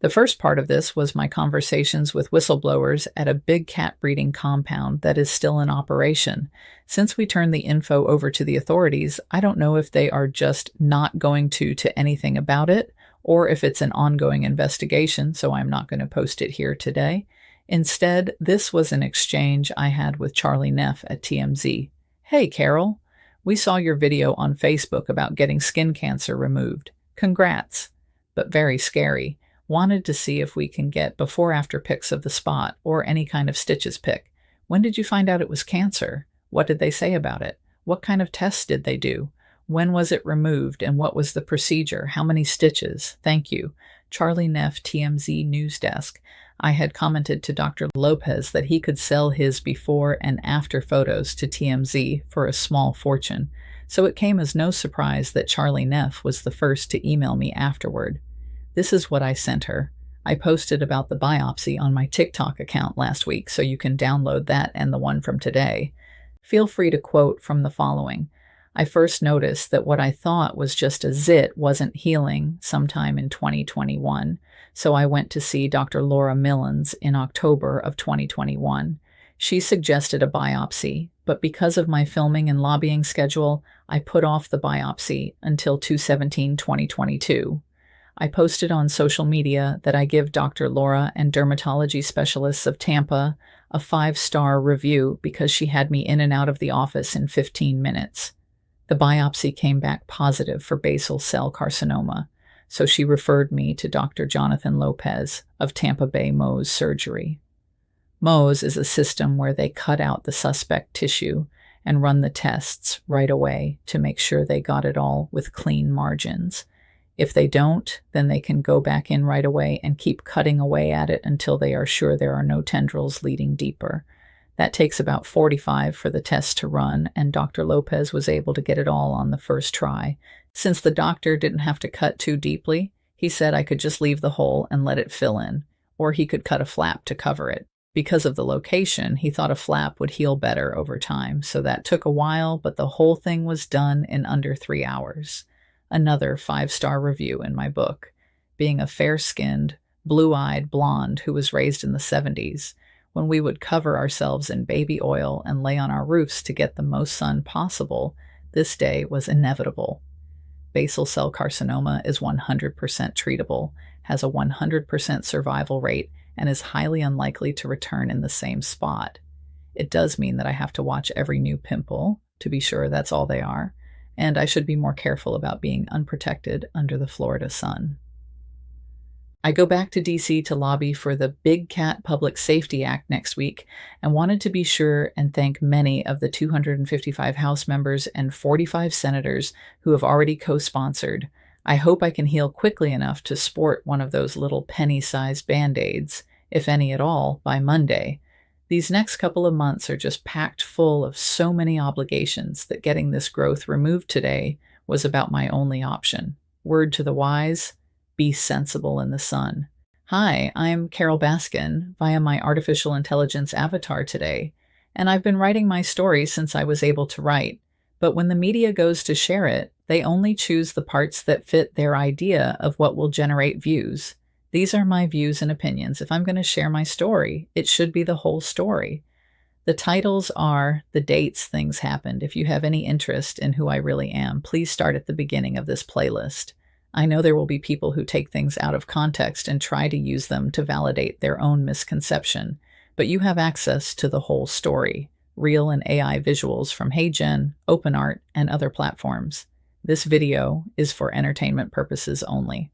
The first part of this was my conversations with whistleblowers at a big cat breeding compound that is still in operation. Since we turned the info over to the authorities, I don't know if they are just not going to anything about it, or if it's an ongoing investigation, so I'm not going to post it here today. Instead, this was an exchange I had with Charlie Neff at TMZ. Hey, Carole. We saw your video on Facebook about getting skin cancer removed. Congrats. But very scary. Wanted to see if we can get before-after pics of the spot or any kind of stitches pic. When did you find out it was cancer? What did they say about it? What kind of tests did they do? When was it removed and what was the procedure? How many stitches? Thank you. Charlie Neff, TMZ News Desk. I had commented to Dr. Lopez that he could sell his before and after photos to TMZ for a small fortune, so it came as no surprise that Charlie Neff was the first to email me afterward. This is what I sent her. I posted about the biopsy on my TikTok account last week, so you can download that and the one from today. Feel free to quote from the following. I first noticed that what I thought was just a zit wasn't healing sometime in 2021, so I went to see Dr. Laura Millens in October of 2021. She suggested a biopsy, but because of my filming and lobbying schedule, I put off the biopsy until 2/17/2022. I posted on social media that I give Dr. Laura and dermatology specialists of Tampa a 5-star review because she had me in and out of the office in 15 minutes. The biopsy came back positive for basal cell carcinoma, so she referred me to Dr. Johnathan Lopez of Tampa Bay Mohs Surgery. Mohs is a system where they cut out the suspect tissue and run the tests right away to make sure they got it all with clean margins. If they don't, then they can go back in right away and keep cutting away at it until they are sure there are no tendrils leading deeper. That takes about 45 for the test to run, and Dr. Lopez was able to get it all on the first try. Since the doctor didn't have to cut too deeply, he said I could just leave the hole and let it fill in, or he could cut a flap to cover it. Because of the location, he thought a flap would heal better over time, so that took a while, but the whole thing was done in under 3 hours. Another 5-star review in my book. Being a fair-skinned, blue-eyed blonde who was raised in the 70s, when we would cover ourselves in baby oil and lay on our roofs to get the most sun possible, this day was inevitable. Basal cell carcinoma is 100% treatable, has a 100% survival rate, and is highly unlikely to return in the same spot. It does mean that I have to watch every new pimple, to be sure that's all they are, and I should be more careful about being unprotected under the Florida sun. I go back to DC to lobby for the Big Cat Public Safety Act next week and wanted to be sure and thank many of the 255 House members and 45 senators who have already co-sponsored. I hope I can heal quickly enough to sport one of those little penny-sized Band-Aids, if any at all, by Monday. These next couple of months are just packed full of so many obligations that getting this growth removed today was about my only option. Word to the wise, be sensible in the sun. Hi, I'm Carole Baskin via my artificial intelligence avatar today, and I've been writing my story since I was able to write. But when the media goes to share it, they only choose the parts that fit their idea of what will generate views. These are my views and opinions. If I'm going to share my story, it should be the whole story. The titles are the dates things happened. If you have any interest in who I really am, please start at the beginning of this playlist. I know there will be people who take things out of context and try to use them to validate their own misconception, but you have access to the whole story, real and AI visuals from HeyGen, OpenArt, and other platforms. This video is for entertainment purposes only.